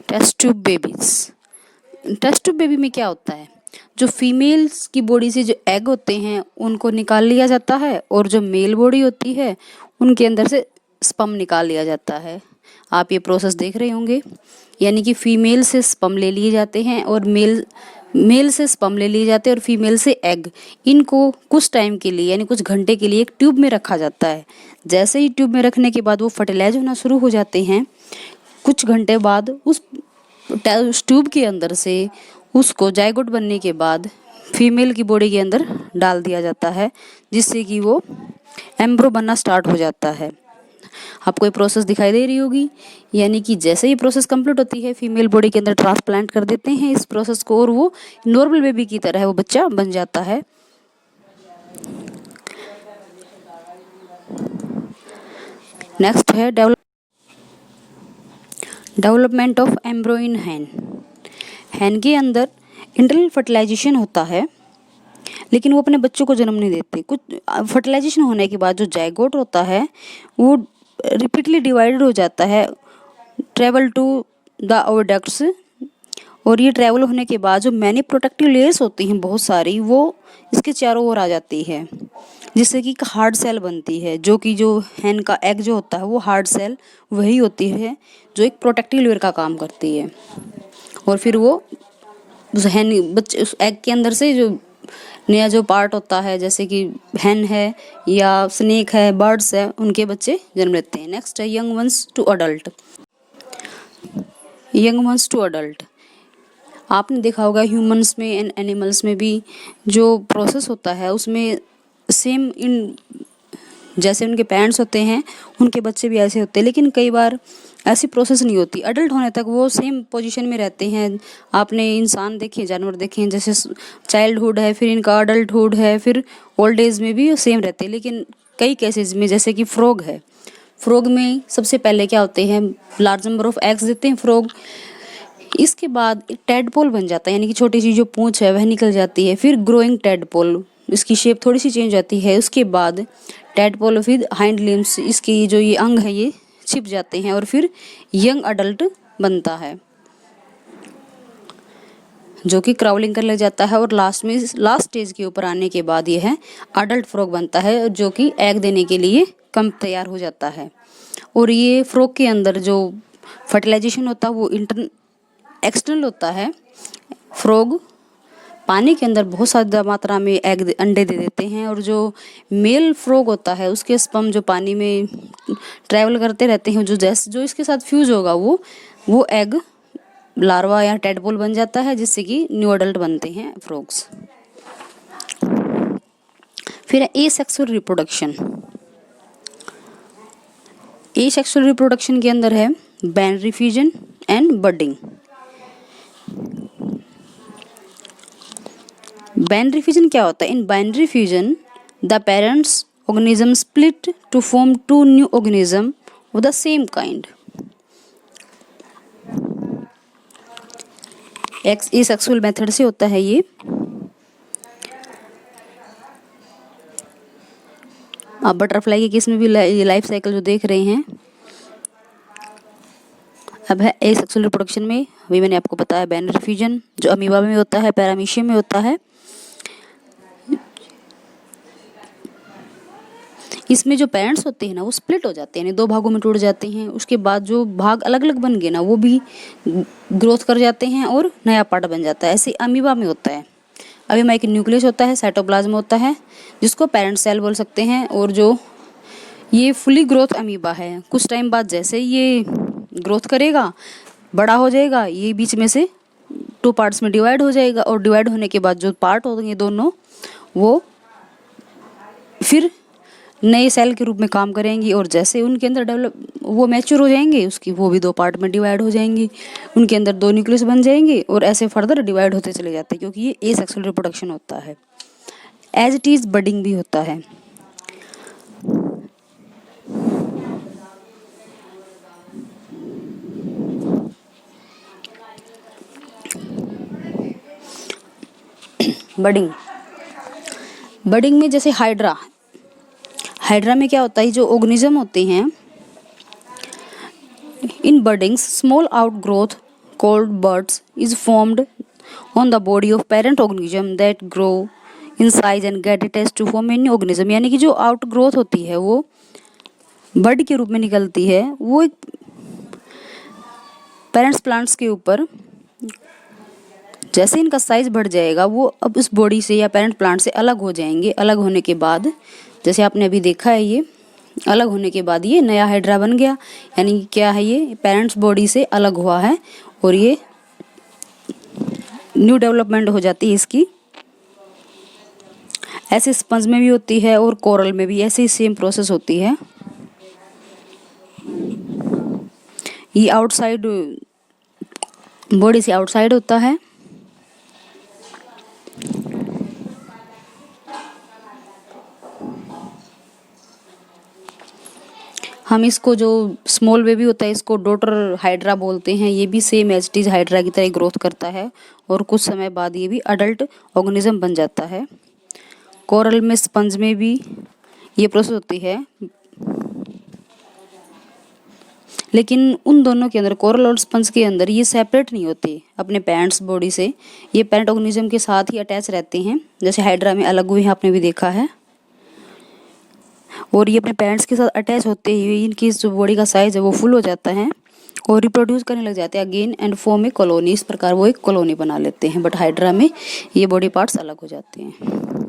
Test tube babies. Test tube baby में क्या होता है, जो फीमेल्स की बॉडी से जो एग होते हैं उनको निकाल लिया जाता है और जो मेल बॉडी होती है उनके अंदर से स्पर्म निकाल लिया जाता है। आप ये प्रोसेस देख रहे होंगे, यानी कि फीमेल से स्पर्म ले लिए जाते हैं और मेल से स्पर्म ले लिए जाते हैं और फीमेल से एग। इनको कुछ टाइम के लिए यानी कुछ घंटे के लिए एक ट्यूब में रखा जाता है। जैसे ही ट्यूब में रखने के बाद वो फर्टिलाइज होना शुरू हो जाते हैं, कुछ घंटे बाद उस ट्यूब के अंदर से उसको जायगोट बनने के बाद फीमेल की बॉडी के अंदर डाल दिया जाता है, जिससे कि वो एम्ब्रो बनना स्टार्ट हो जाता है। आपको ये प्रोसेस दिखाई दे रही होगी, यानी कि जैसे ही प्रोसेस कंप्लीट होती है फीमेल बॉडी के अंदर ट्रांसप्लांट कर देते हैं इस प्रोसेस को और वो नॉर्मल बेबी की तरह वो बच्चा बन जाता है। नेक्स्ट है डेवलपमेंट ऑफ एम्ब्रो इन हैन। हैन के अंदर इंटरनल फर्टिलाइजेशन होता है, लेकिन वो अपने बच्चों को जन्म नहीं देते। कुछ फर्टिलाइजेशन होने के बाद जो जायगोट होता है वो रिपीटली डिवाइडेड हो जाता है, ट्रेवल टू द ओविडक्ट्स, और ये ट्रेवल होने के बाद जो मैनी प्रोटेक्टिव लेयर्स होती हैं बहुत सारी, वो इसके चारों ओर आ जाती है, जिससे कि हार्ड सेल बनती है। जो कि जो हैन का एग जो होता है वो हार्ड सेल वही होती है जो एक प्रोटेक्टिव लेयर का काम करती है। और फिर वो उस हैन बच्चे उस एग के अंदर से जो नया जो पार्ट होता है, जैसे कि हैन है या स्नेक है, बर्ड्स है, उनके बच्चे जन्म लेते हैं। नेक्स्ट है young ones to adult. Young ones to adult, आपने देखा होगा ह्यूमंस में एंड एनिमल्स में भी जो प्रोसेस होता है उसमें सेम इन जैसे उनके पेरेंट्स होते हैं उनके बच्चे भी ऐसे होते हैं, लेकिन कई बार ऐसी प्रोसेस नहीं होती। अडल्ट होने तक वो सेम पोजीशन में रहते हैं। आपने इंसान देखे, जानवर देखे हैं, जैसे चाइल्डहुड है, फिर इनका अडल्टहुड है, फिर ओल्ड एज में भी सेम रहते हैं। लेकिन कई केसेस में, जैसे कि फ्रॉग है, फ्रॉग में सबसे पहले क्या होते हैं, लार्ज नंबर ऑफ एग्स देते हैं फ्रॉग। इसके बाद एक टेडपोल बन जाता है, यानी कि छोटी सी जो पूंछ है वह निकल जाती है। फिर ग्रोइंग टेडपोल, इसकी शेप थोड़ी सी चेंज होती है। उसके बाद टेडपोल विद हाइंड लिम्स, इसकी जो ये अंग है ये छिप जाते हैं और फिर यंग अडल्ट बनता है जो कि क्राउलिंग कर ले जाता है। और लास्ट स्टेज के ऊपर आने के बाद यह है अडल्ट फ्रॉग बनता है, जो कि एग देने के लिए कम तैयार हो जाता है। और ये फ्रॉग के अंदर जो फर्टिलाइजेशन होता है वो एक्सटर्नल होता है। फ्रॉग पानी के अंदर बहुत ज़्यादा मात्रा में अंडे दे देते हैं, और जो मेल फ्रॉग होता है उसके स्पर्म जो पानी में ट्रैवल करते रहते हैं, जो इसके साथ फ्यूज होगा वो एग लार्वा या टेडपोल बन जाता है, जिससे कि न्यू अडल्ट बनते हैं फ्रॉग्स। फिर है एसेक्सुअल रिप्रोडक्शन। एसेक्सुअल रिप्रोडक्शन के अंदर है binary fusion and budding. Binary fusion क्या होता है? In binary fusion the parents organism split to form two new organism of the same kind. Asexual method से होता है ये। आप बटरफ्लाई के केस में भी लाइफ साइकिल जो देख रहे हैं। अब है एसेक्सुअल रिप्रोडक्शन में, अभी मैंने आपको बताया बाइनरी फ्यूजन जो अमीबा में होता है, पैरामीशियम में होता है। इसमें जो पेरेंट्स होते हैं ना वो स्प्लिट हो जाते हैं, यानी दो भागों में टूट जाते हैं। उसके बाद जो भाग अलग अलग बन गए ना वो भी ग्रोथ कर जाते हैं और नया पार्ट बन जाता है। ऐसे अमीबा में होता है। अमीबा एक न्यूक्लियस होता है, साइटोप्लाज्म होता है, जिसको पेरेंट सेल बोल सकते हैं। और जो ये फुली ग्रोथ अमीबा है, कुछ टाइम बाद जैसे ये ग्रोथ करेगा, बड़ा हो जाएगा, ये बीच में से 2 पार्ट्स में डिवाइड हो जाएगा। और डिवाइड होने के बाद जो पार्ट होंगे दोनों वो फिर नए सेल के रूप में काम करेंगी, और जैसे उनके अंदर वो मैच्योर हो जाएंगे, उसकी वो भी 2 पार्ट में डिवाइड हो जाएंगी, उनके अंदर 2 न्यूक्लियस बन जाएंगे और ऐसे फर्दर डिवाइड होते चले जाते हैं, क्योंकि ये एसेक्सुअल रिप्रोडक्शन होता है। एज इट इज बडिंग भी होता है। बडिंग में जैसे हाइड्रा में क्या होता है, जो ऑर्गेनिज्म होते हैं इन buddings small outgrowth called buds is formed on the body of parent organism that grow in size and get attached to form a new organism। यानी कि जो आउट ग्रोथ होती है वो बड के रूप में निकलती है, वो एक पेरेंट्स प्लांट्स के ऊपर जैसे इनका साइज बढ़ जाएगा वो अब इस बॉडी से या पेरेंट प्लांट से अलग हो जाएंगे। अलग होने के बाद जैसे आपने अभी देखा है, ये अलग होने के बाद ये नया हाइड्रा बन गया। यानी कि क्या है, ये पेरेंट्स बॉडी से अलग हुआ है और ये न्यू डेवलपमेंट हो जाती है इसकी। ऐसे स्पंज में भी होती है और कोरल में भी ऐसे ही सेम प्रोसेस होती है। ये आउटसाइड बॉडी से आउटसाइड होता है। हम इसको जो स्मॉल बेबी होता है इसको डॉटर हाइड्रा बोलते हैं। ये भी same as it is hydra की तरह ग्रोथ करता है और कुछ समय बाद ये भी अडल्ट ऑर्गेनिज्म बन जाता है। कोरल में, स्पंज में भी ये प्रोसेस होती है, लेकिन उन दोनों के अंदर, कोरल और स्पंज के अंदर, ये सेपरेट नहीं होते अपने पेरेंट्स बॉडी से। ये पेरेंट ऑर्गेनिज्म के साथ ही अटैच रहते हैं। जैसे हाइड्रा में अलग हुए हैं, आपने भी देखा है। और ये अपने पेरेंट्स के साथ अटैच होते हुए इनकी जो बॉडी का साइज है वो फुल हो जाता है और रिप्रोड्यूस करने लग जाते हैं again and form A colony. इस प्रकार वो एक कॉलोनी बना लेते हैं। बट हाइड्रा में ये बॉडी पार्ट्स अलग हो जाते हैं।